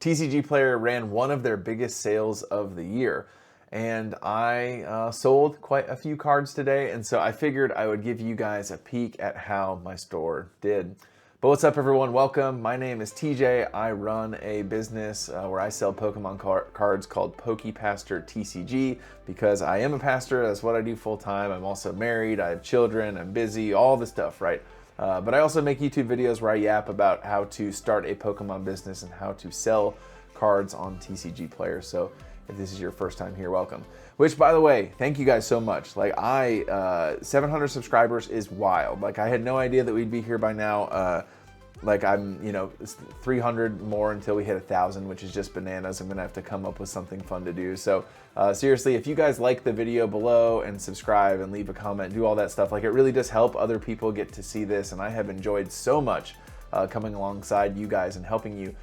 TCGPlayer ran one of their biggest sales of the year, and I sold quite a few cards today, and so I figured I would give you guys a peek at how my store did. But what's up, everyone? Welcome. My name is TJ. I run a business where I sell Pokemon cards called PokePastor TCG because I am a pastor. That's what I do full time. I'm also married. I have children. I'm busy. All the stuff, right? But I also make YouTube videos where I yap about how to start a Pokemon business and how to sell cards on TCGPlayer. So if this is your first time here, welcome. Which, by the way, thank you guys so much. Like 700 subscribers is wild. Like I had no idea that we'd be here by now. Like I'm, 300 more until we hit 1,000, which is just bananas. I'm gonna have to come up with something fun to do. So seriously, if you guys like the video below and subscribe and leave a comment, do all that stuff, like it really does help other people get to see this. And I have enjoyed so much coming alongside you guys and helping you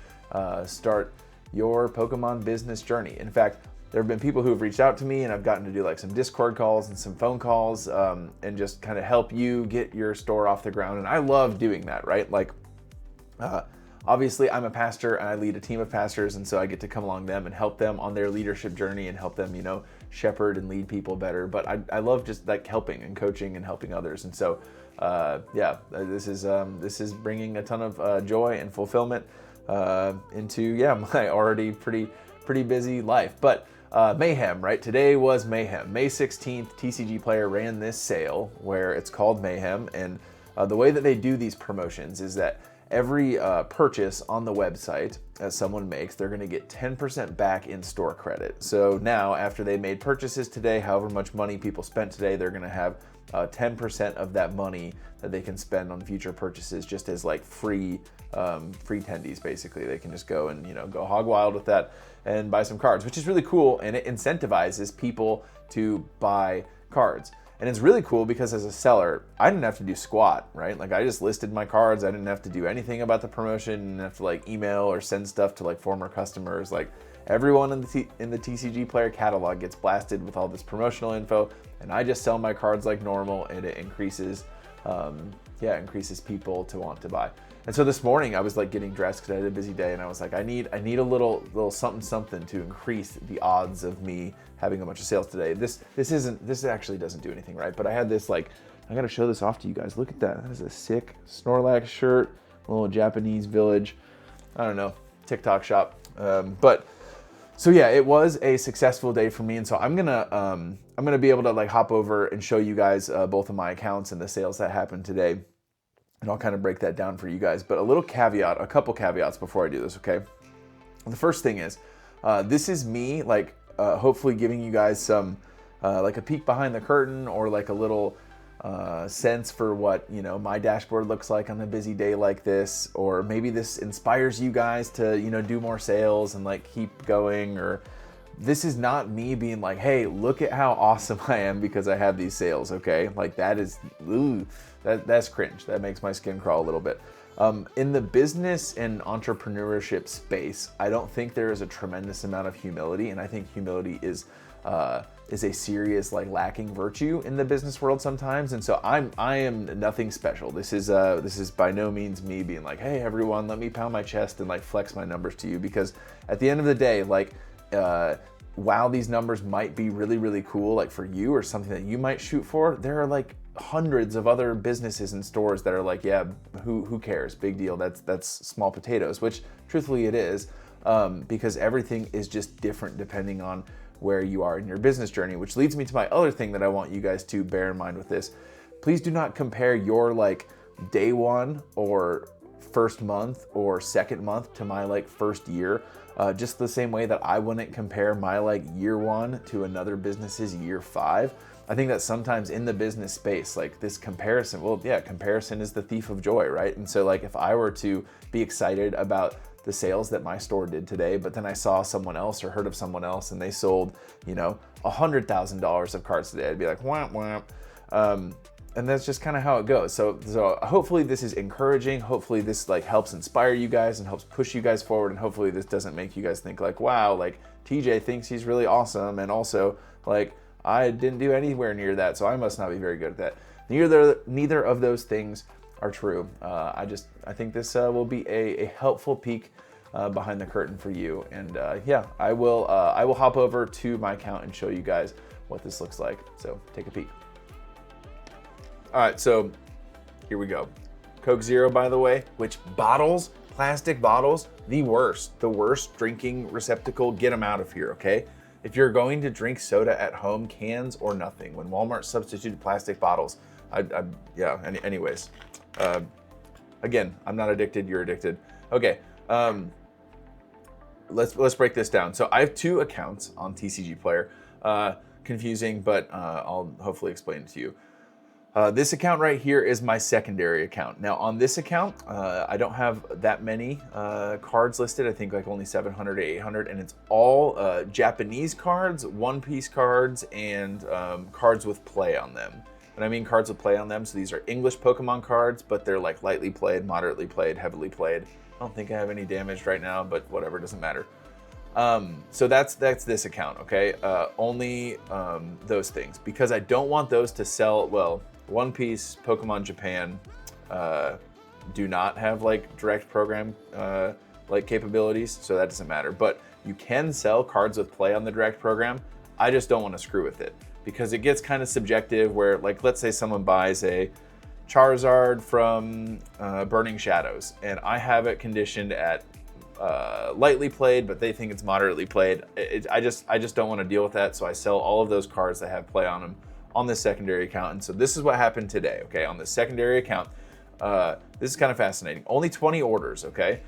start your Pokemon business journey. In fact, there have been people who have reached out to me and I've gotten to do like some Discord calls and some phone calls and just kind of help you get your store off the ground. And I love doing that, right? Like, obviously I'm a pastor and I lead a team of pastors, and so I get to come along them and help them on their leadership journey and help them, shepherd and lead people better. But I love just like helping and coaching and helping others. And so, this is bringing a ton of joy and fulfillment into my already pretty busy life. But Mayhem, right? Today was Mayhem. May 16th, TCGPlayer ran this sale where it's called Mayhem, and the way that they do these promotions is that every purchase on the website that someone makes, they're gonna get 10% back in store credit. So now, after they made purchases today, however much money people spent today, they're gonna have 10% of that money that they can spend on future purchases just as like free tendies, basically. They can just go and go hog wild with that and buy some cards, which is really cool, and it incentivizes people to buy cards. And it's really cool because as a seller, I didn't have to do squat, right? Like I just listed my cards. I didn't have to do anything about the promotion. I didn't have to like email or send stuff to like former customers. Like everyone in the TCGPlayer catalog gets blasted with all this promotional info, and I just sell my cards like normal, and it increases people to want to buy. And so this morning I was like getting dressed because I had a busy day, and I was like, I need a little something to increase the odds of me having a bunch of sales today. This actually doesn't do anything, right? But I had this I gotta show this off to you guys. Look at that. That is a sick Snorlax shirt, a little Japanese village. I don't know, TikTok shop. So yeah, it was a successful day for me, and so I'm gonna be able to like hop over and show you guys both of my accounts and the sales that happened today. And I'll kind of break that down for you guys. But a couple caveats before I do this, okay? The first thing is, this is me, hopefully giving you guys some, like a peek behind the curtain, or like a little sense for what, my dashboard looks like on a busy day like this. Or maybe this inspires you guys to, do more sales and like keep going. Or this is not me being like, hey, look at how awesome I am because I have these sales, okay? Like that is, that's cringe. That makes my skin crawl a little bit. In the business and entrepreneurship space, I don't think there is a tremendous amount of humility, and I think humility is a serious lacking virtue in the business world sometimes. And so I am nothing special. This is by no means me being like, hey everyone, let me pound my chest and flex my numbers to you, because at the end of the day, while these numbers might be really, really cool, for you or something that you might shoot for, there are hundreds of other businesses and stores that are yeah, who cares? Big deal. That's small potatoes, which truthfully it is, because everything is just different depending on where you are in your business journey, which leads me to my other thing that I want you guys to bear in mind with this. Please do not compare your day one or first month or second month to my first year. Just the same way that I wouldn't compare my year one to another business's year 5. I think that sometimes in the business space, this comparison, comparison is the thief of joy, right? And so if I were to be excited about the sales that my store did today, but then I saw someone else or heard of someone else and they sold, $100,000 of cards today, I'd be like, wham, wham. And that's just kind of how it goes. So hopefully this is encouraging. Hopefully this helps inspire you guys and helps push you guys forward. And hopefully this doesn't make you guys think wow, TJ thinks he's really awesome. And also I didn't do anywhere near that, so I must not be very good at that. Neither of those things are true. I think this will be a helpful peek behind the curtain for you. And yeah, I will hop over to my account and show you guys what this looks like. So take a peek. All right, so here we go. Coke Zero, by the way, which bottles, plastic bottles, the worst drinking receptacle. Get them out of here, okay? If you're going to drink soda at home, cans or nothing. When Walmart substituted plastic bottles, yeah. Anyways, again, I'm not addicted. You're addicted. Okay. Let's break this down. So I have 2 accounts on TCGPlayer. Confusing, but I'll hopefully explain it to you. This account right here is my secondary account. Now on this account, I don't have that many cards listed. I think like only 700 to 800, and it's all Japanese cards, One Piece cards, and cards with play on them. When I mean cards with play on them, so these are English Pokemon cards, but they're like lightly played, moderately played, heavily played. I don't think I have any damaged right now, but whatever, doesn't matter. So that's this account, okay? Only those things, because I don't want those to sell. Well, One Piece, Pokemon Japan do not have like direct program like capabilities, so that doesn't matter. But you can sell cards with play on the direct program. I just don't want to screw with it, because it gets kind of subjective where, like, let's say someone buys a Charizard from Burning Shadows, and I have it conditioned at lightly played, but they think it's moderately played. I just don't want to deal with that, so I sell all of those cards that have play on them on this secondary account. And so this is what happened today, okay? On the secondary account, this is kind of fascinating. Only 20 orders, okay?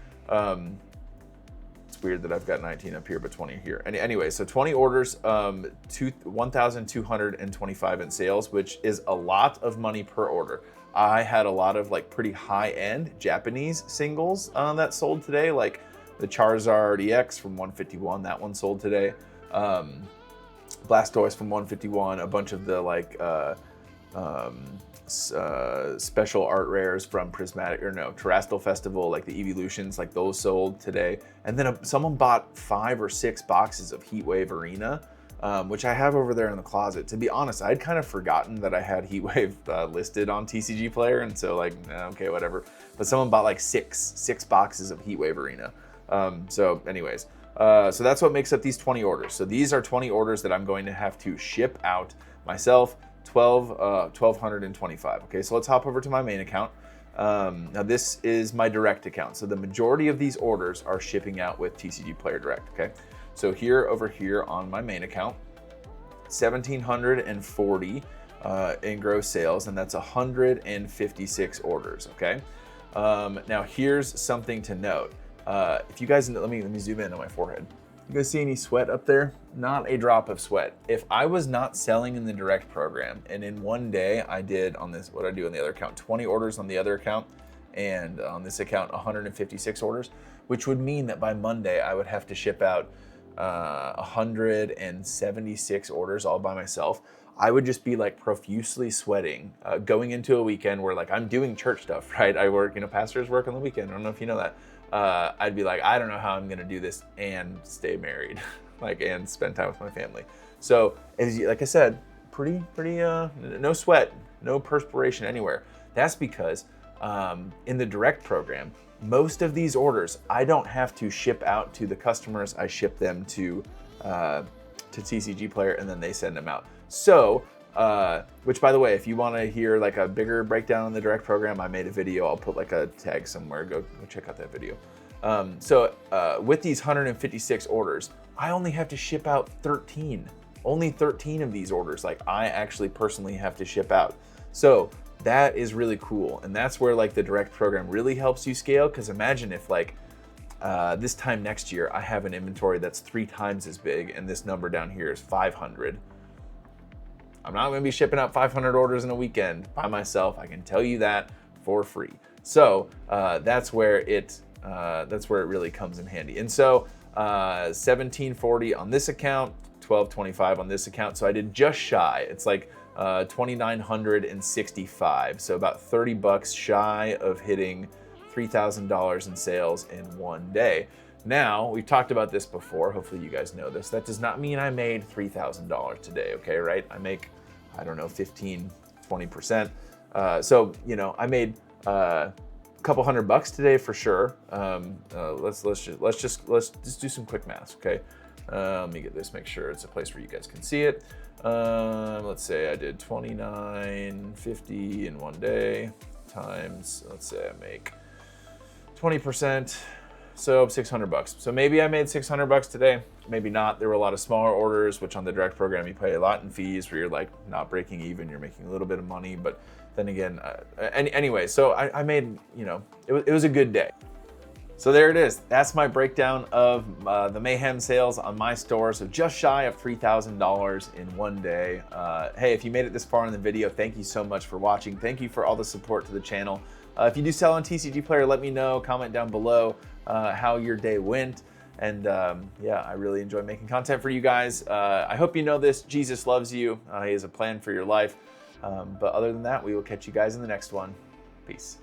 It's weird that I've got 19 up here, but 20 here. Anyway, so 20 orders, 1,225 in sales, which is a lot of money per order. I had a lot of like pretty high-end Japanese singles that sold today, like the Charizard EX from 151, that one sold today. Blastoise from 151, a bunch of the like special art rares from Terastal Festival, like the Evolutions, like those sold today. And then someone bought 5 or 6 boxes of Heatwave Arena, which I have over there in the closet. To be honest, I'd kind of forgotten that I had Heatwave listed on TCGPlayer, and so like, okay, whatever. But someone bought like six boxes of Heatwave Arena. So anyways, so that's what makes up these 20 orders. So these are 20 orders that I'm going to have to ship out myself, 1,225. Okay, so let's hop over to my main account. Now this is my direct account. So the majority of these orders are shipping out with TCGPlayer Direct, okay? So over here on my main account, 1,740 in gross sales, and that's 156 orders, okay? Now here's something to note. If you guys, let me zoom in on my forehead. You guys see any sweat up there? Not a drop of sweat. If I was not selling in the direct program, and in one day I did on this, what I do on the other account, 20 orders on the other account, and on this account 156 orders, which would mean that by Monday I would have to ship out 176 orders all by myself. I would just be like profusely sweating going into a weekend where like I'm doing church stuff, right? I work, pastors work on the weekend. I don't know if you know that. I'd be like, I don't know how I'm gonna do this and stay married, like, and spend time with my family. So like I said, pretty no sweat, no perspiration anywhere. That's because in the direct program, most of these orders I don't have to ship out to the customers. I ship them to TCGPlayer, and then they send them out. So, which by the way, if you want to hear like a bigger breakdown on the direct program, I made a video. I'll put like a tag somewhere. Go check out that video. So with these 156 orders, I only have to ship out 13. Only 13 of these orders, like I actually personally have to ship out. So that is really cool, and that's where like the direct program really helps you scale. Because imagine if like this time next year I have an inventory that's 3 times as big, and this number down here is 500. I'm not going to be shipping out 500 orders in a weekend by myself. I can tell you that for free. So that's where it really comes in handy. And so 1,740 on this account, 1,225 on this account. So I did just shy. It's like 2,965. So about $30 shy of hitting $3,000 in sales in one day. Now, we've talked about this before. Hopefully you guys know this. That does not mean I made $3,000 today, okay, right? I make, I don't know, 15, 20%. So, I made couple $100 today for sure. Let's just do some quick math, okay? Let me get this, make sure it's a place where you guys can see it. Let's say I did 29.50 in one day times, let's say I make 20%, so $600. So maybe I made $600 today, maybe not. There were a lot of smaller orders, which on the direct program you pay a lot in fees where you're like not breaking even, you're making a little bit of money, but then again, anyway, so I made, you know, it was a good day. So there it is. That's my breakdown of the Mayhem sales on my store. So just shy of $3,000 in one day. Hey, if you made it this far in the video, thank you so much for watching. Thank you for all the support to the channel. If you do sell on TCGPlayer, let me know. Comment down below how your day went. And yeah, I really enjoy making content for you guys. I hope you know this. Jesus loves you. He has a plan for your life. But other than that, we will catch you guys in the next one. Peace.